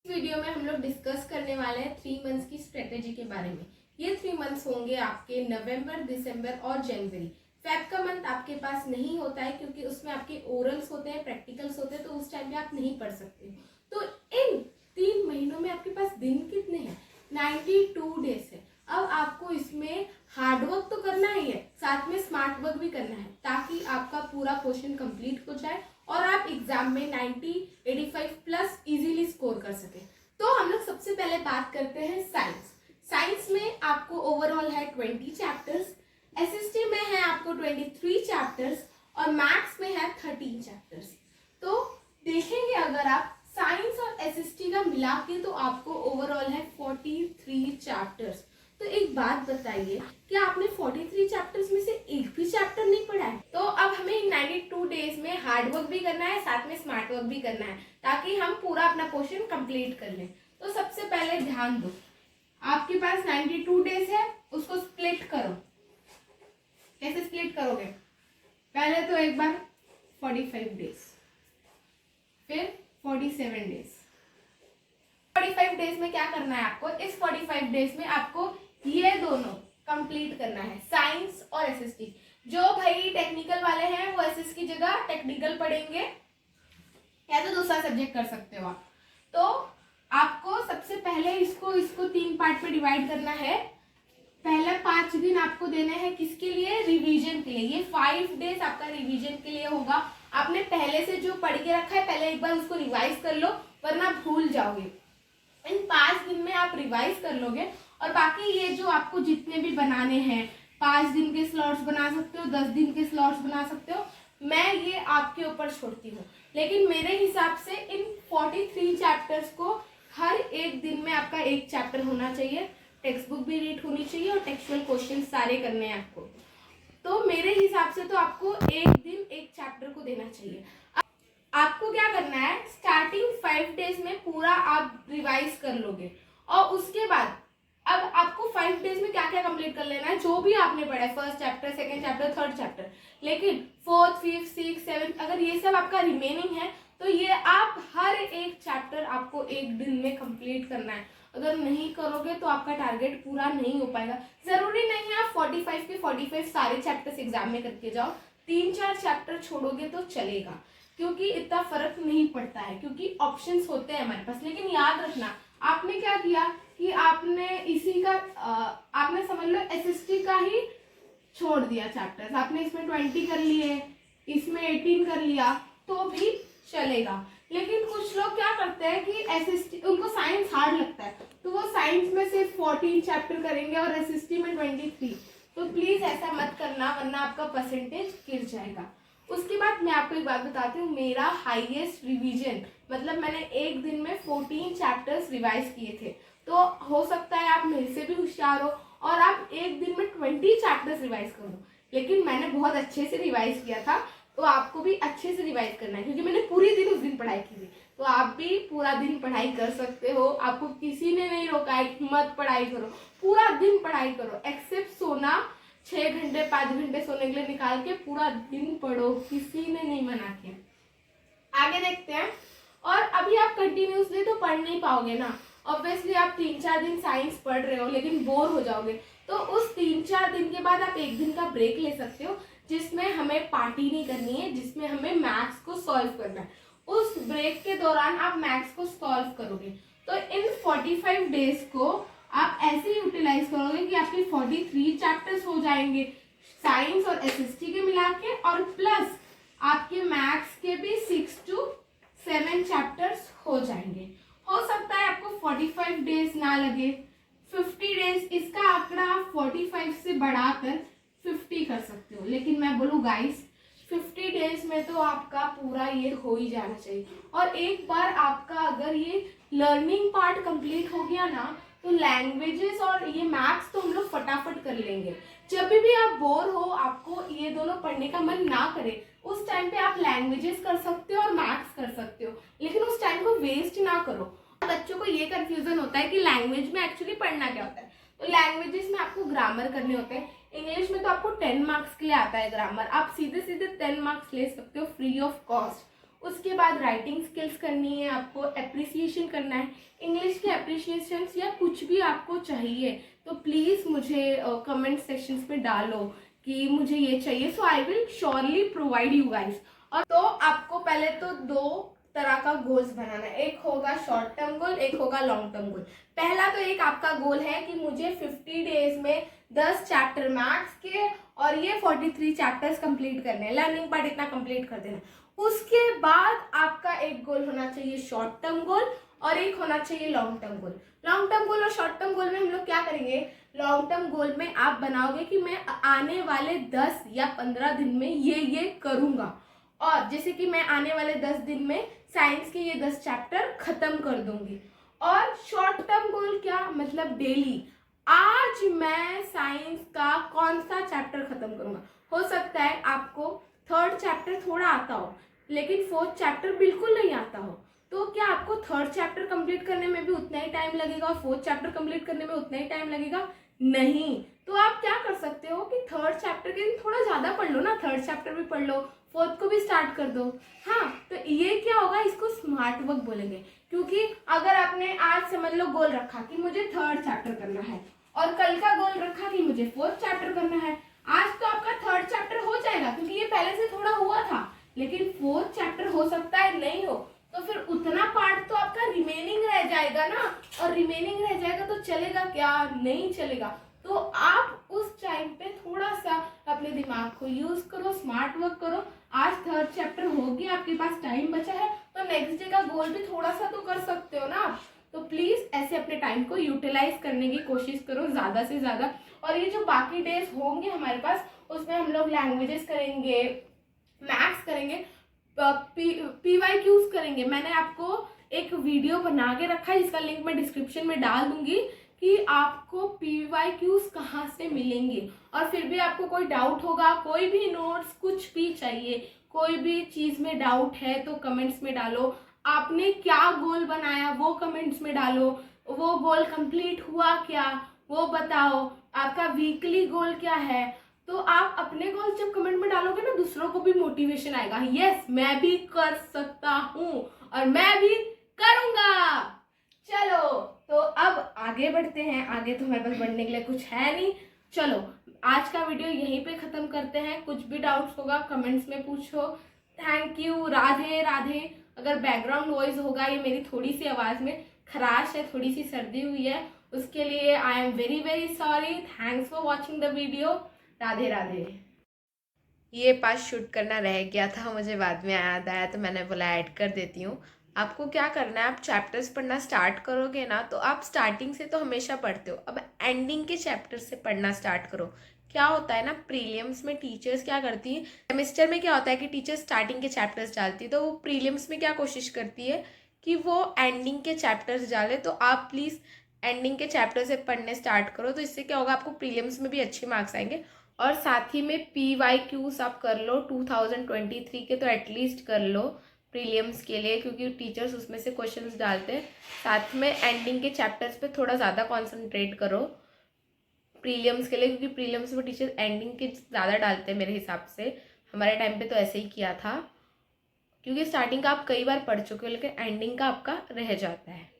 Video में हम लोग डिस्कस करने वाले हैं 3 मंथ्स की स्ट्रेटेजी के बारे में। ये 3 मंथ्स होंगे आपके नवंबर, दिसंबर और जनवरी। फेब का मंथ आपके पास नहीं होता है क्योंकि उसमें आपके ओरल्स होते हैं, प्रैक्टिकल्स होते हैं, तो उस टाइम पे आप नहीं पढ़ सकते। तो इन 3 महीनों में आपके पास दिन कितने हैं? 92 डेज है। अब आपको इसमें हार्डवर्क तो करना ही है, साथ में स्मार्ट वर्क भी करना है ताकि आपका पूरा क्वेश्चन कंप्लीट हो जाए और आप एग्जाम में 90, 85 प्लस इजीली स्कोर कर सके। तो हम लोग सबसे पहले बात करते हैं साइंस। साइंस में आपको ओवरऑल है 20 चैप्टर्स, एसएसटी में है आपको 23 चैप्टर्स और मैथ्स में है 13 चैप्टर्स। तो देखेंगे अगर आप साइंस और एसएसटी का मिला के तो आपको ओवरऑल है 43 चैप्टर्स। तो एक बात बताइए कि आपने 43 चैप्टर्स में से एक भी चैप्टर नहीं पढ़ा है? तो अब हमें 92 डेज में हार्ड वर्क भी करना है, साथ में स्मार्ट वर्क भी करना है ताकि हम पूरा अपना पोर्शन कंप्लीट कर लें। तो सबसे पहले ध्यान दो, आपके पास 92 डेज है, उसको स्प्लिट करो। कैसे स्प्लिट करोगे? पहले तो एक बार 45 डेज, फिर 47 डेज। 45 डेज में क्या करना है आपको? इस 45 डेज में आपको ये दोनों कंप्लीट करना है, साइंस और एसएसटी। जो भाई टेक्निकल वाले हैं वो एसएस की जगह टेक्निकल पढ़ेंगे या तो दूसरा सब्जेक्ट कर सकते हो आप। तो आपको सबसे पहले इसको 3 पार्ट में डिवाइड करना है। पहले 5 दिन आपको देने हैं किसके लिए? रिवीजन के लिए। ये 5 डेज आपका रिवीजन के लिए होगा। आपने पहले से जो पढ़ के रखा है पहले एक बार उसको रिवाइज कर लो, वरना भूल जाओगे। इन 5 दिन में आप रिवाइज कर लोगे और बाकी ये जो आपको जितने भी बनाने हैं, 5 दिन के स्लॉट्स बना सकते हो, 10 दिन के स्लॉट्स बना सकते हो, मैं ये आपके ऊपर छोड़ती हूँ। लेकिन मेरे हिसाब से इन 43 चैप्टर्स को हर एक दिन में आपका एक चैप्टर होना चाहिए, टेक्स्ट बुक भी रीड होनी चाहिए और टेक्सचुअल क्वेश्चन सारे करने हैं आपको। तो मेरे हिसाब से तो आपको एक दिन एक चैप्टर को देना चाहिए। आपको क्या करना है, स्टार्टिंग 5 डेज में पूरा आप रिवाइज कर लोगे और उसके बाद अब आपको 5 डेज में क्या क्या कंप्लीट कर लेना है, जो भी आपने पढ़ा है, first chapter, second chapter, third chapter. लेकिन 4th, 5th, 6th, 7th अगर ये सब आपका रिमेनिंग है तो ये आप हर एक चैप्टर आपको एक दिन में कंप्लीट करना है। अगर नहीं करोगे तो आपका टारगेट पूरा नहीं हो पाएगा। जरूरी नहीं है आप 45 के 45 सारे चैप्टर्स एग्जाम में करके जाओ, 3-4 चैप्टर छोड़ोगे तो चलेगा क्योंकि इतना फर्क नहीं पड़ता है, क्योंकि ऑप्शंस होते हैं हमारे पास। लेकिन याद रखना, आपने क्या किया कि आपने इसी का आपने समझ लो एसएसटी का ही छोड़ दिया चैप्टर्स। आपने इसमें 20 कर लिए, इसमें 18 कर लिया तो भी चलेगा। लेकिन कुछ लोग क्या करते हैं कि एसएसटी उनको साइंस हार्ड लगता है तो वो साइंस में सिर्फ 14 चैप्टर करेंगे और एसएसटी में 23। तो प्लीज ऐसा मत करना, वरना आपका परसेंटेज गिर जाएगा। उसके बाद मैं आपको एक बात बताती हूँ, मेरा हाईएस्ट रिवीजन मतलब मैंने एक दिन में 14 चैप्टर्स रिवाइज किए थे। तो हो सकता है आप मेरे से भी होशियार हो और आप एक दिन में 20 चैप्टर्स रिवाइज करो, लेकिन मैंने बहुत अच्छे से रिवाइज किया था। तो आपको भी अच्छे से रिवाइज करना है क्योंकि मैंने पूरी दिन उस दिन पढ़ाई की थी। तो आप भी पूरा दिन पढ़ाई कर सकते हो, आपको किसी ने नहीं रोका है कि मत पढ़ाई करो, पूरा दिन पढ़ाई करो। एक्सेप्ट सोना 6 घंटे 5 घंटे सोने के लिए निकाल के पूरा दिन पढ़ो, किसी ने नहीं मना किया। आगे देखते हैं। और अभी आप कंटिन्यूसली तो पढ़ नहीं पाओगे ना, ऑब्वियसली आप 3-4 दिन साइंस पढ़ रहे हो लेकिन बोर हो जाओगे। तो उस 3-4 दिन के बाद आप एक दिन का ब्रेक ले सकते हो जिसमें हमें पार्टी नहीं करनी है, जिसमें हमें मैथ्स को सॉल्व करना है। उस ब्रेक के दौरान आप मैथ्स को सॉल्व करोगे। तो इन 45 डेज को आप ऐसे यूटिलाइज करोगे कि आपके 43 चैप्टर्स हो जाएंगे साइंस और एसएसटी के मिला के, और प्लस आपके मैथ्स के भी 6 to 7 चैप्टर्स हो जाएंगे। हो सकता है आपको 45 डेज ना लगे, 50 डेज, इसका आंकड़ा आप 45 से बढ़ाकर 50 कर सकते हो। लेकिन मैं बोलूँ गाइस, 50 डेज में तो आपका पूरा ये हो ही जाना चाहिए। और एक बार आपका अगर ये लर्निंग पार्ट कंप्लीट हो गया ना तो लैंग्वेजेस और ये मैथ्स तो हम लोग फटाफट कर लेंगे। जब भी आप बोर हो, आपको ये दोनों पढ़ने का मन ना करे, उस टाइम पे आप लैंग्वेजेस कर सकते हो और मैथ्स कर सकते हो, लेकिन उस टाइम को वेस्ट ना करो। बच्चों को ये कंफ्यूजन होता है कि लैंग्वेज में एक्चुअली पढ़ना क्या होता है। तो लैंग्वेजेस में आपको ग्रामर करने होते हैं। इंग्लिश में तो आपको 10 मार्क्स के लिए आता है ग्रामर, आप सीधे सीधे 10 मार्क्स ले सकते हो फ्री ऑफ कॉस्ट। उसके बाद राइटिंग स्किल्स करनी है, आपको अप्रिसिएशन करना है, इंग्लिश के अप्रिसिएशन या कुछ भी आपको चाहिए तो प्लीज़ मुझे कमेंट सेक्शंस में डालो कि मुझे ये चाहिए, so I will surely provide you guys. और तो आपको पहले तो 2 तरह का गोल्स बनाना है, एक होगा शॉर्ट टर्म गोल, एक होगा लॉन्ग टर्म गोल। पहला तो एक आपका गोल है कि मुझे 50 डेज में 10 चैप्टर मैथ्स के और ये 43 चैप्टर्स कंप्लीट करने हैं, लर्निंग पार्ट इतना कंप्लीट कर देना। उसके बाद आपका एक गोल होना चाहिए शॉर्ट टर्म गोल और एक होना चाहिए long term goal. Long term goal और शॉर्ट टर्म गोल में हम लोग क्या करेंगे, लॉन्ग टर्म गोल में आप बनाओगे कि मैं आने वाले 10 या 15 दिन में ये करूंगा, और जैसे कि मैं आने वाले 10 दिन में साइंस के ये 10 चैप्टर खत्म कर दूंगी। और शॉर्ट टर्म गोल क्या मतलब, डेली आज मैं साइंस का कौन सा चैप्टर खत्म करूंगा। हो सकता है आपको 3rd चैप्टर थोड़ा आता हो लेकिन 4th चैप्टर बिल्कुल नहीं आता हो, तो क्या आपको 3rd चैप्टर कंप्लीट करने में भी उतना ही टाइम लगेगा और 4th चैप्टर कंप्लीट करने में उतना ही टाइम लगेगा? नहीं। तो आप क्या कर सकते हो कि 3rd चैप्टर के दिन थोड़ा ज्यादा पढ़ लो ना, 3rd चैप्टर भी पढ़ लो, 4th को भी स्टार्ट कर दो। हाँ, तो ये क्या होगा, इसको स्मार्ट वर्क बोलेंगे। क्योंकि अगर आपने आज समझ लो गोल रखा कि मुझे 3rd चैप्टर करना है और कल का गोल रखा कि मुझे 4th चैप्टर करना है, आज तो आपका 3rd चैप्टर हो जाएगा क्योंकि ये पहले से थोड़ा हुआ था, लेकिन 4th चैप्टर हो सकता है नहीं हो, तो फिर उतना पार्ट तो आपका रिमेनिंग रह जाएगा ना, और रिमेनिंग रह जाएगा तो चलेगा क्या, नहीं चलेगा। तो आप उस टाइम पे थोड़ा सा अपने दिमाग को यूज करो, स्मार्ट वर्क करो। आज 3rd चैप्टर हो गया, आपके पास टाइम बचा है तो नेक्स्ट डे का गोल भी थोड़ा सा तो कर सकते हो ना। तो प्लीज ऐसे अपने टाइम को यूटिलाइज करने की कोशिश करो ज्यादा से ज्यादा। और ये जो बाकी डेज होंगे हमारे पास, उसमें हम लोग लैंग्वेजेस करेंगे, मैथ्स करेंगे, PYQs करेंगे। मैंने आपको एक वीडियो बना के रखा है जिसका लिंक मैं डिस्क्रिप्शन में डाल दूंगी कि आपको PYQs कहाँ से मिलेंगे। और फिर भी आपको कोई डाउट होगा, कोई भी नोट्स कुछ भी चाहिए, कोई भी चीज़ में डाउट है तो कमेंट्स में डालो। आपने क्या गोल बनाया वो कमेंट्स में डालो, वो गोल कंप्लीट हुआ क्या वो बताओ, आपका वीकली गोल क्या है। तो आप अपने गोल जब कमेंट में डालोगे ना, दूसरों को भी मोटिवेशन आएगा, यस मैं भी कर सकता हूँ और मैं भी करूँगा। चलो तो अब आगे बढ़ते हैं। आगे तो हमारे पास बढ़ने के लिए कुछ है नहीं। चलो आज का वीडियो यहीं पे ख़त्म करते हैं। कुछ भी डाउट्स होगा कमेंट्स में पूछो। Thank you. राधे राधे। अगर बैकग्राउंड वॉइस होगा, ये मेरी थोड़ी सी आवाज़ में खराश है, थोड़ी सी सर्दी हुई है, उसके लिए I am very very sorry. Thanks for watching the video. Radhe Radhe. ये पार्ट शूट करना रह गया था, मुझे बाद में याद आया तो मैंने बोला ऐड कर देती हूँ। आपको क्या करना है, आप चैप्टर्स पढ़ना स्टार्ट करोगे ना तो आप स्टार्टिंग से तो हमेशा पढ़ते हो, अब एंडिंग के चैप्टर से पढ़ना स्टार्ट करो। क्या होता है ना, प्रीलियम्स में टीचर्स क्या करती हैं, सेमेस्टर में क्या होता है कि टीचर्स स्टार्टिंग के चैप्टर्स डालती है, तो वो प्रीलियम्स में क्या कोशिश करती है कि वो एंडिंग के चैप्टर्स डाले। तो आप प्लीज़ एंडिंग के चैप्टर से पढ़ने स्टार्ट करो, तो इससे क्या होगा, आपको प्रीलियम्स में भी अच्छे मार्क्स आएंगे। और साथ ही में PYQs आप कर लो 2023 के, तो एटलीस्ट कर लो प्रीलियम्स के लिए, क्योंकि टीचर्स उसमें से क्वेश्चंस डालते हैं। साथ में एंडिंग के चैप्टर्स पे थोड़ा ज़्यादा कंसंट्रेट करो प्रीलियम्स के लिए, क्योंकि प्रीलियम्स में टीचर्स एंडिंग के ज़्यादा डालते हैं मेरे हिसाब से। हमारे टाइम पे तो ऐसे ही किया था, क्योंकि स्टार्टिंग का आप कई बार पढ़ चुके हो लेकिन एंडिंग का आपका रह जाता है।